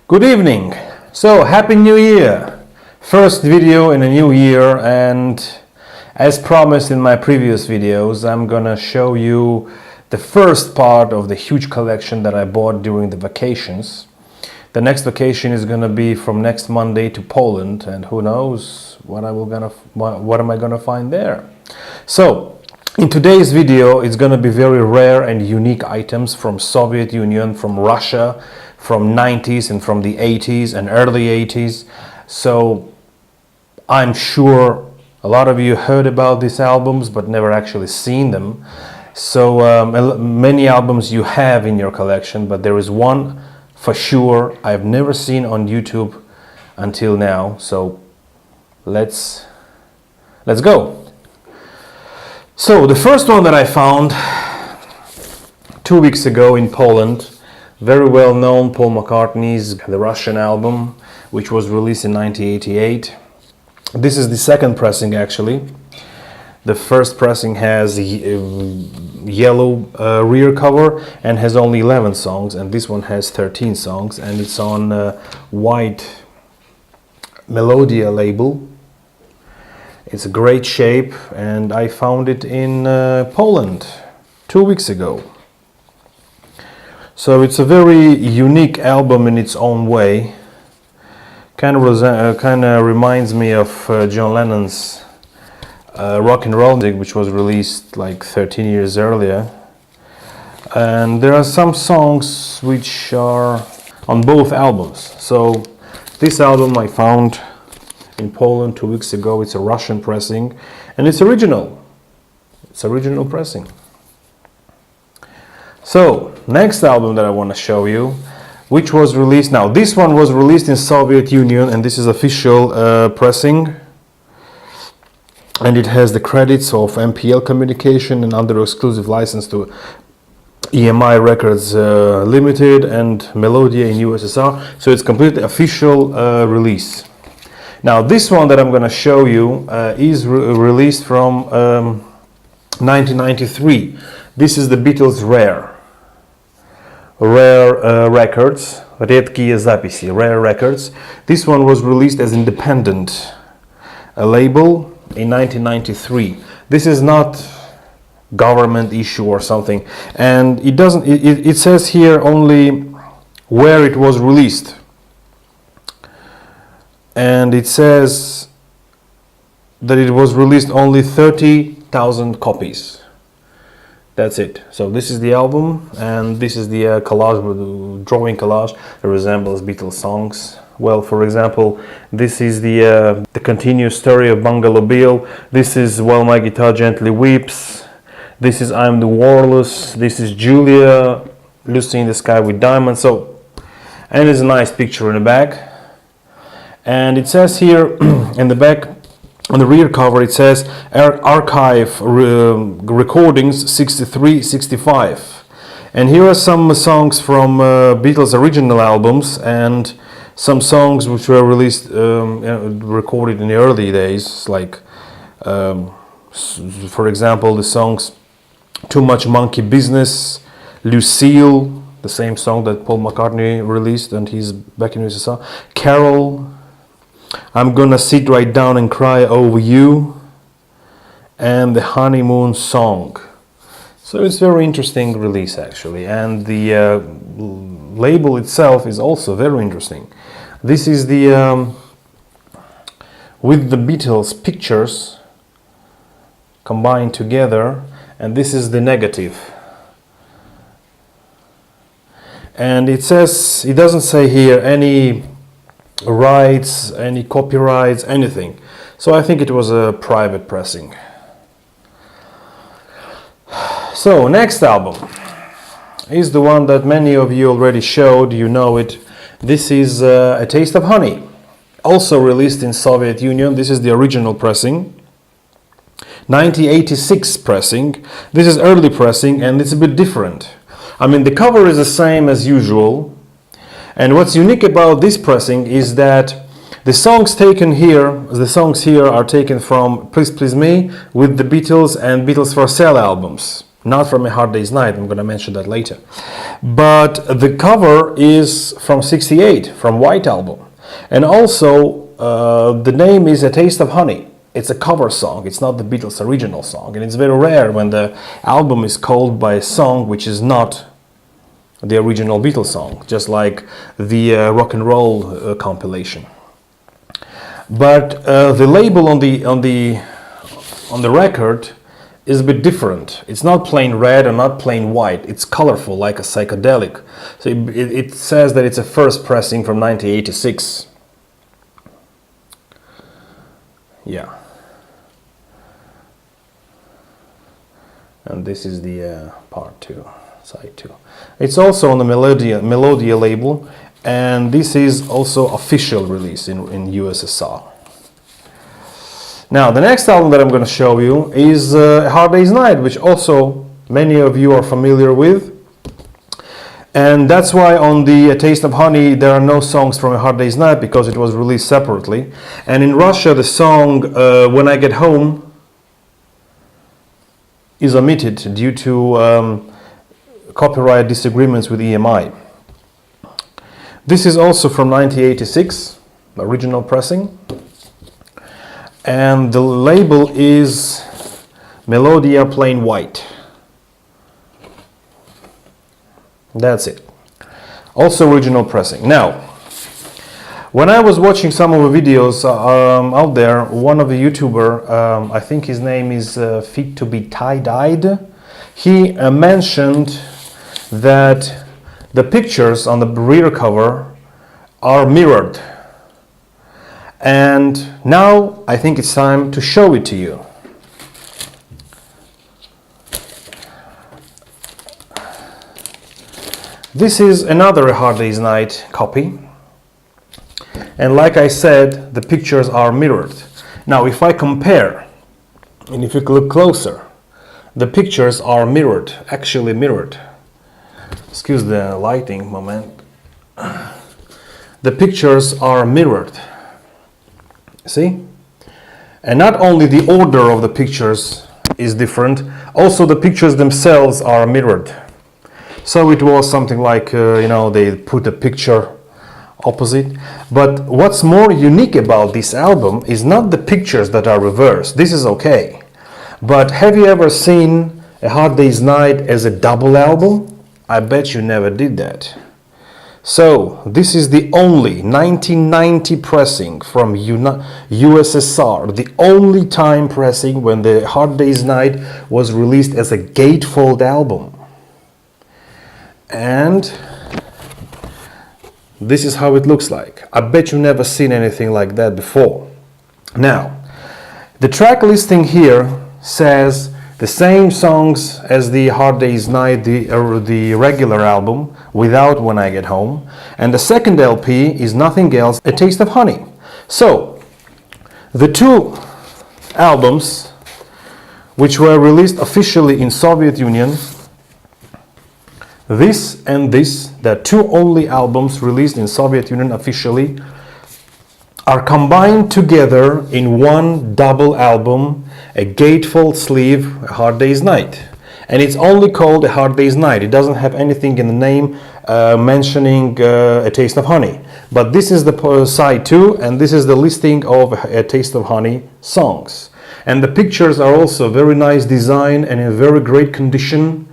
Good evening. So, Happy New Year! First video in a new year, and as promised in my previous videos, I'm gonna show you the first part of the huge collection that I bought during the vacations. The next vacation is gonna be from next Monday to Poland, and who knows what am I gonna find there. So, in today's video, it's gonna be very rare and unique items from Soviet Union, from Russia, from 90s and from the 80s and early 80s. So I'm sure a lot of you heard about these albums but never actually seen them. So many albums you have in your collection, but there is one for sure I've never seen on YouTube until now. So let's go. So the first one that I found 2 weeks ago in Poland, very well known Paul McCartney's The Russian album, which was released in 1988. This is the second pressing actually. The first pressing has a yellow rear cover and has only 11 songs, and this one has 13 songs, and it's on white Melodia label. It's a great shape, and I found it in Poland 2 weeks ago. So it's a very unique album in its own way. Kind of reminds me of John Lennon's Rock and Roll Music, which was released like 13 years earlier. And there are some songs which are on both albums. So this album I found in Poland 2 weeks ago. It's a Russian pressing, and it's original. It's original pressing. So, next album that I want to show you, which was released, now this one was released in Soviet Union, and this is official pressing, and it has the credits of MPL Communication and under exclusive license to EMI Records Limited and Melodia in USSR, so it's completely official release. Now this one that I'm going to show you is released from 1993. This is the Beatles Rare Records, Редкие записи, Rare Records. This one was released as independent label in 1993. This is not government issue or something, and it says here only where it was released, and it says that it was released only 30,000 copies. That's it. So this is the album, and this is the drawing collage that resembles Beatles songs. Well, for example, this is the continuous story of Bungalow Bill. This is While My Guitar Gently Weeps. This is I'm the Warless. This is Julia, Lucy in the Sky with Diamonds. So, and there's a nice picture in the back. And it says here in the back, on the rear cover, it says archive recordings 63-65, and here are some songs from Beatles original albums and some songs which were released recorded in the early days, like for example the songs Too Much Monkey Business, Lucille, the same song that Paul McCartney released and he's back in USSR, Carol, I'm Gonna Sit Right Down and Cry Over You, and the Honeymoon Song. So it's a very interesting release actually, and the label itself is also very interesting. This is the with the Beatles pictures combined together, and this is the negative. And it says, it doesn't say here any rights, any copyrights, anything. So I think it was a private pressing. So next album is the one that many of you already showed, you know it. This is A Taste of Honey, also released in Soviet Union. This is the original pressing, 1986 pressing. This is early pressing, and it's a bit different. I mean, the cover is the same as usual. And what's unique about this pressing is that the songs here are taken from Please Please Me with the Beatles and Beatles for Sale albums. Not from A Hard Day's Night, I'm going to mention that later. But the cover is from 68, from White Album. And also, the name is A Taste of Honey. It's a cover song, it's not the Beatles' original song. And it's very rare when the album is called by a song which is not the original Beatles song, just like the rock and roll compilation. But the label on the record is a bit different. It's not plain red or not plain white. It's colorful, like a psychedelic. So it says that it's a first pressing from 1986. Yeah. And this is the part 2, side 2. It's also on the Melodia label, and this is also official release in USSR. Now, the next album that I'm going to show you is A Hard Day's Night, which also many of you are familiar with. And that's why on the A Taste of Honey there are no songs from A Hard Day's Night, because it was released separately. And in Russia the song When I Get Home is omitted due to copyright disagreements with EMI. This is also from 1986, original pressing. And the label is Melodia Plain White. That's it. Also original pressing. Now, when I was watching some of the videos out there, one of the YouTuber, I think his name is Fit to be Tie-Dyed, he mentioned that the pictures on the rear cover are mirrored. And now I think it's time to show it to you. This is another A Hard Day's Night copy. And like I said, the pictures are mirrored. Now if I compare, and if you look closer, the pictures are mirrored, actually mirrored. Excuse the lighting moment. The pictures are mirrored. See? And not only the order of the pictures is different, also the pictures themselves are mirrored. So it was something like, they put a picture opposite. But what's more unique about this album is not the pictures that are reversed. This is okay. But have you ever seen A Hard Day's Night as a double album? I bet you never did that. So, this is the only 1990 pressing from USSR, the only time pressing when the Hard Day's Night was released as a Gatefold album. And this is how it looks like. I bet you've never seen anything like that before. Now, the track listing here says the same songs as the Hard Day's Night, the regular album, without When I Get Home. And the second LP is nothing else, A Taste of Honey. So, the two albums, which were released officially in Soviet Union, this and this, the two only albums released in Soviet Union officially, are combined together in one double album, a Gatefold sleeve, A Hard Day's Night. And it's only called A Hard Day's Night. It doesn't have anything in the name mentioning A Taste of Honey. But this is the side 2, and this is the listing of A Taste of Honey songs. And the pictures are also very nice design and in very great condition,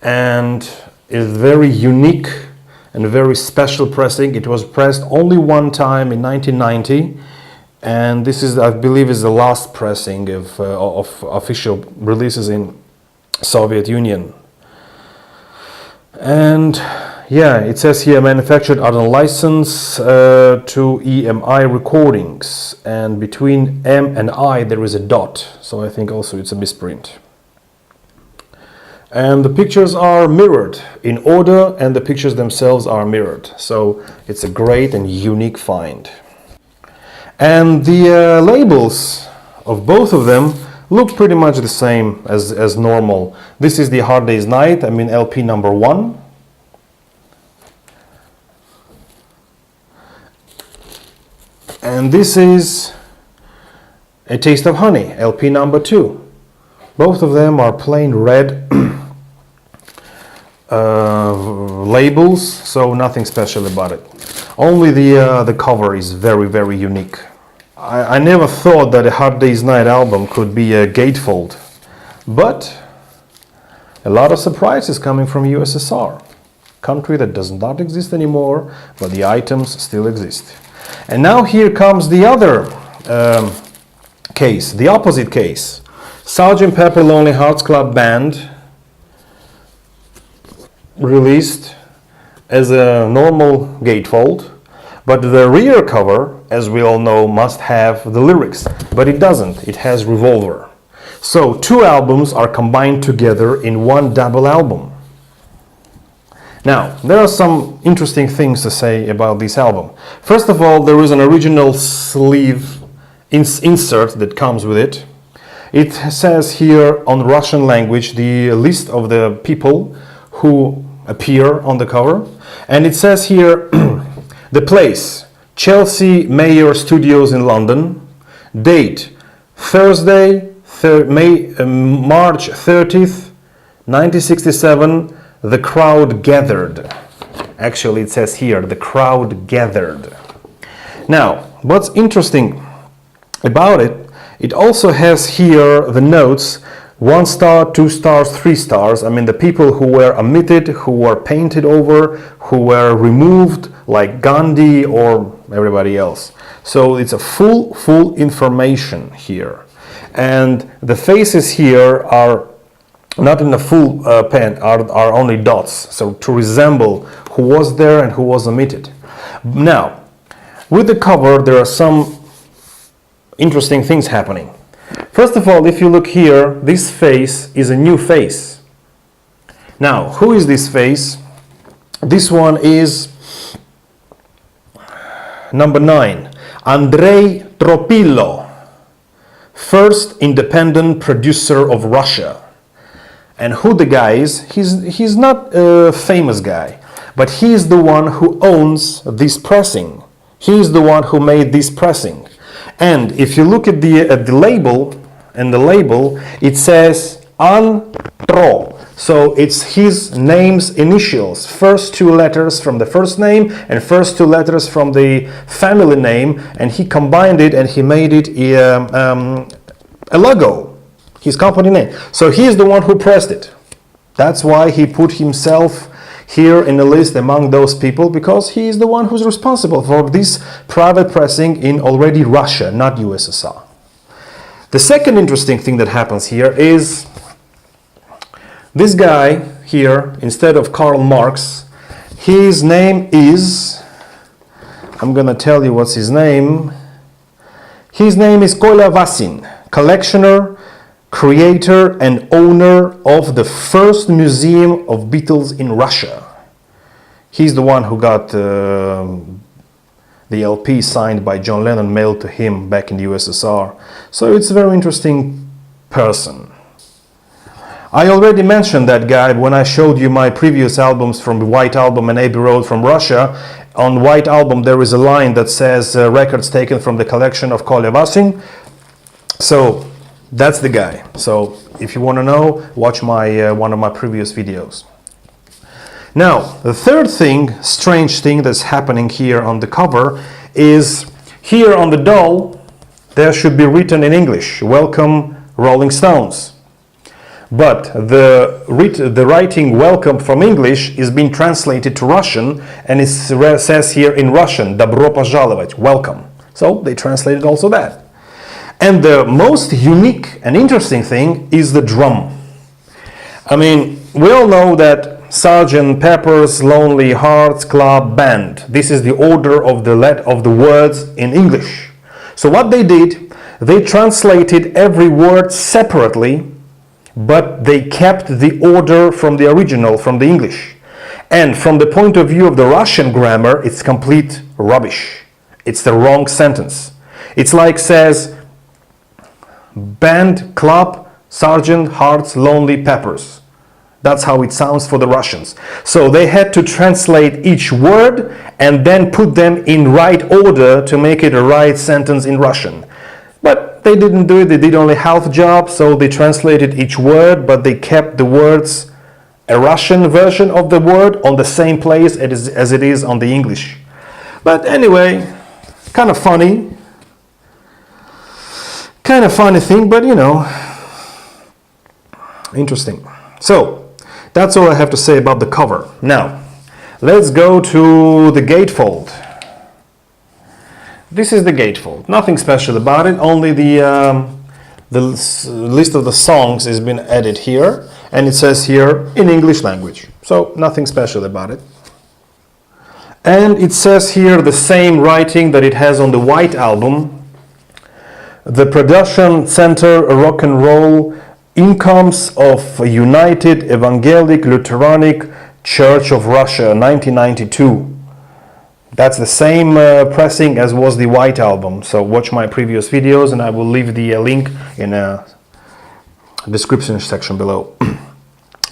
and is very unique and very special pressing. It was pressed only one time in 1990, and this is, I believe, is the last pressing of official releases in Soviet Union. And yeah, it says here manufactured under license to EMI Recordings, and between M and I there is a dot, so I think also it's a misprint. And the pictures are mirrored in order, and the pictures themselves are mirrored. So it's a great and unique find. And the labels of both of them look pretty much the same as normal. This is the Hard Day's Night, LP number 1. And this is A Taste of Honey, LP number 2. Both of them are plain red labels, so nothing special about it. Only the cover is very, very unique. I never thought that a Hard Day's Night album could be a gatefold, but a lot of surprises coming from USSR, country that does not exist anymore, but the items still exist. And now here comes the other case, the opposite case. Sgt. Pepper Lonely Hearts Club Band, released as a normal gatefold, but the rear cover, as we all know, must have the lyrics, but it doesn't. It has Revolver. So two albums are combined together in one double album. Now, there are some interesting things to say about this album. First of all, there is an original sleeve insert that comes with it. It says here on Russian language the list of the people who appear on the cover, and it says here the place, Chelsea Mayer Studios in London, date Thursday, March 30th, 1967, the crowd gathered. Actually, it says here the crowd gathered. Now, what's interesting about it, it also has here the notes 1 star, 2 stars, 3 stars. I mean, the people who were omitted, who were painted over, who were removed, like Gandhi or everybody else. So it's a full information here. And the faces here are not in the full pen, are only dots. So to resemble who was there and who was omitted. Now, with the cover, there are some interesting things happening. First of all, if you look here, this face is a new face. Now, who is this face? This one is number 9, Andrei Tropilo, first independent producer of Russia. And who the guy is? He's not a famous guy, but he is the one who owns this pressing. He is the one who made this pressing. And if you look at the label, and the label, it says Antro. So it's his name's initials, first 2 letters from the first name and first 2 letters from the family name, and he combined it and he made it a logo, his company name. So he is the one who pressed it. That's why he put himself here in the list among those people, because he is the one who's responsible for this private pressing in already Russia, not USSR. The second interesting thing that happens here is this guy here, instead of Karl Marx, his name is, I'm gonna tell you what's his name. His name is Kolya Vasin, collectioner, creator and owner of the first museum of Beatles in Russia. He's the one who got the LP signed by John Lennon mailed to him back in the USSR. So it's a very interesting person. I already mentioned that guy when I showed you my previous albums from the White Album and Abbey Road from Russia. On White Album there is a line that says records taken from the collection of Kolya Vasin. So that's the guy. So if you want to know, watch my one of my previous videos. Now, the third thing, strange thing that's happening here on the cover is here on the doll, there should be written in English, "Welcome Rolling Stones." But the writing "welcome" from English is being translated to Russian, and it says here in Russian, "Добро пожаловать," welcome. So they translated also that. And the most unique and interesting thing is the drum. I mean, we all know that Sgt. Pepper's Lonely Hearts Club Band. This is the order of the words in English. So what they did, they translated every word separately, but they kept the order from the original, from the English. And from the point of view of the Russian grammar, it's complete rubbish. It's the wrong sentence. It's like says, Band, Club, Sgt. Hearts, Lonely Peppers. That's how it sounds for the Russians. So they had to translate each word and then put them in right order to make it a right sentence in Russian. But they didn't do it, they did only half job, so they translated each word, but they kept the words a Russian version of the word on the same place as it is on the English. But anyway, kind of funny thing, but you know, interesting. So that's all I have to say about the cover. Now let's go to the gatefold. This is the gatefold. Nothing special about it, only the list of the songs has been added here, and it says here in English language. So nothing special about it. And it says here the same writing that it has on the White Album. The production center, rock and roll, incomes of United Evangelic Lutheranic Church of Russia, 1992. That's the same pressing as was the White Album. So watch my previous videos, and I will leave the link in a description section below.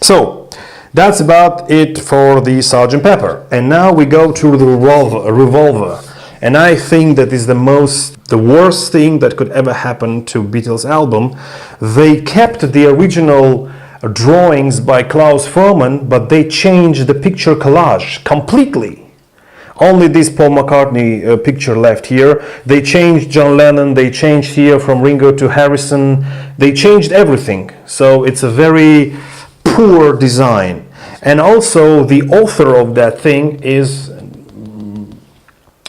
So that's about it for the Sgt. Pepper. And now we go to the Revolver. And I think that is the worst thing that could ever happen to Beatles album. They kept the original drawings by Klaus Frohman, but they changed the picture collage completely. Only this Paul McCartney picture left here. They changed John Lennon, they changed here from Ringo to Harrison. They changed everything. So it's a very poor design. And also the author of that thing is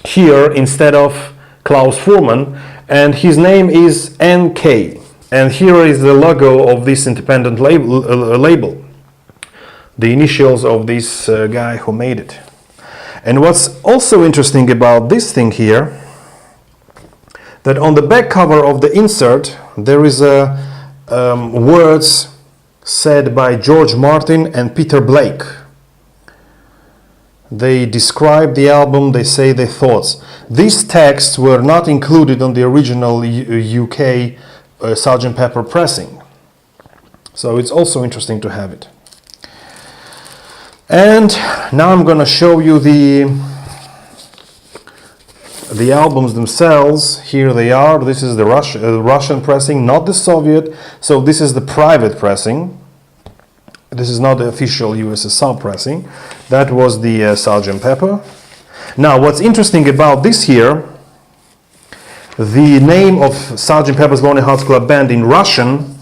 here instead of Klaus Frohman, and his name is NK. And here is the logo of this independent label. The initials of this guy who made it. And what's also interesting about this thing here, that on the back cover of the insert there is words said by George Martin and Peter Blake. They describe the album, they say their thoughts. These texts were not included on the original UK Sgt. Pepper pressing. So it's also interesting to have it. And now I'm going to show you the albums themselves. Here they are. This is the Russian pressing, not the Soviet. So this is the private pressing. This is not the official USSR pressing. That was the Sgt. Pepper. Now what's interesting about this here, the name of Sgt. Pepper's Lonely Hearts Club Band in Russian,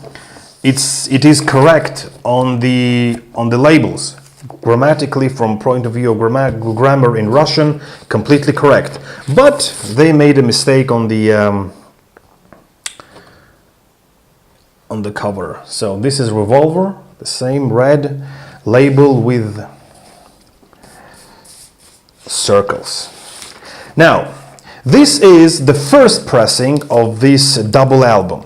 it is correct on the labels. Grammatically, from point of view of grammar in Russian, completely correct. But they made a mistake on the cover. So this is Revolver, the same red label with circles. Now, this is the first pressing of this double album.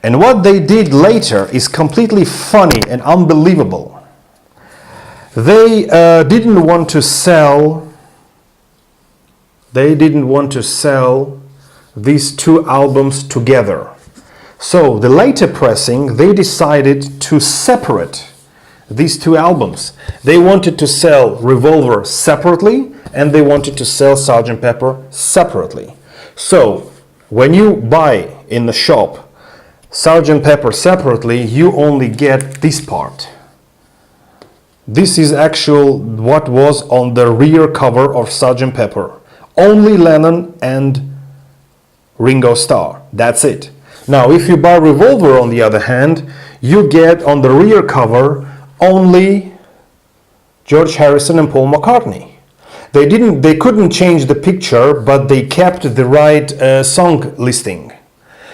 And what they did later is completely funny and unbelievable. They didn't want to sell these two albums together. So the later pressing, they decided to separate these two albums. They wanted to sell Revolver separately, and they wanted to sell Sgt. Pepper separately. So when you buy in the shop Sgt. Pepper separately, you only get this part. This is actual what was on the rear cover of Sgt. Pepper. Only Lennon and Ringo Starr. That's it. Now, if you buy Revolver, on the other hand, you get on the rear cover only George Harrison and Paul McCartney. They couldn't change the picture, but they kept the right song listing.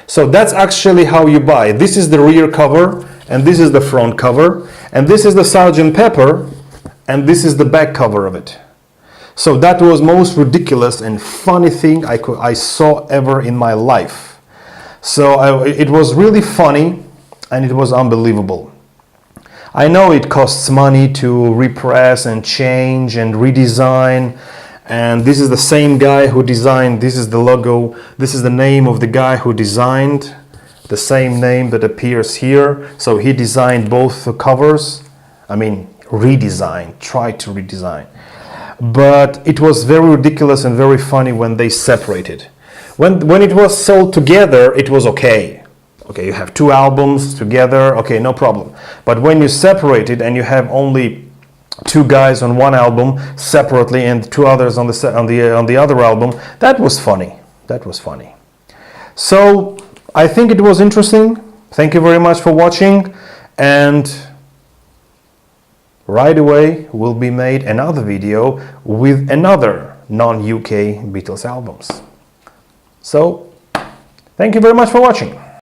So that's actually how you buy. This is the rear cover, and this is the front cover, and this is the Sgt. Pepper, and this is the back cover of it. So that was most ridiculous and funny thing I saw ever in my life. So it was really funny, and it was unbelievable. I know it costs money to repress and change and redesign, and this is the same guy who designed, this is the logo, this is the name of the guy who designed, the same name that appears here. So he designed both the covers, tried to redesign. But it was very ridiculous and very funny when they separated. When it was sold together, it was okay. Okay, you have two albums together, okay, no problem. But when you separate it and you have only two guys on one album separately and two others on the other album, that was funny. That was funny. So I think it was interesting. Thank you very much for watching, and right away will be made another video with another non-UK Beatles albums. So thank you very much for watching.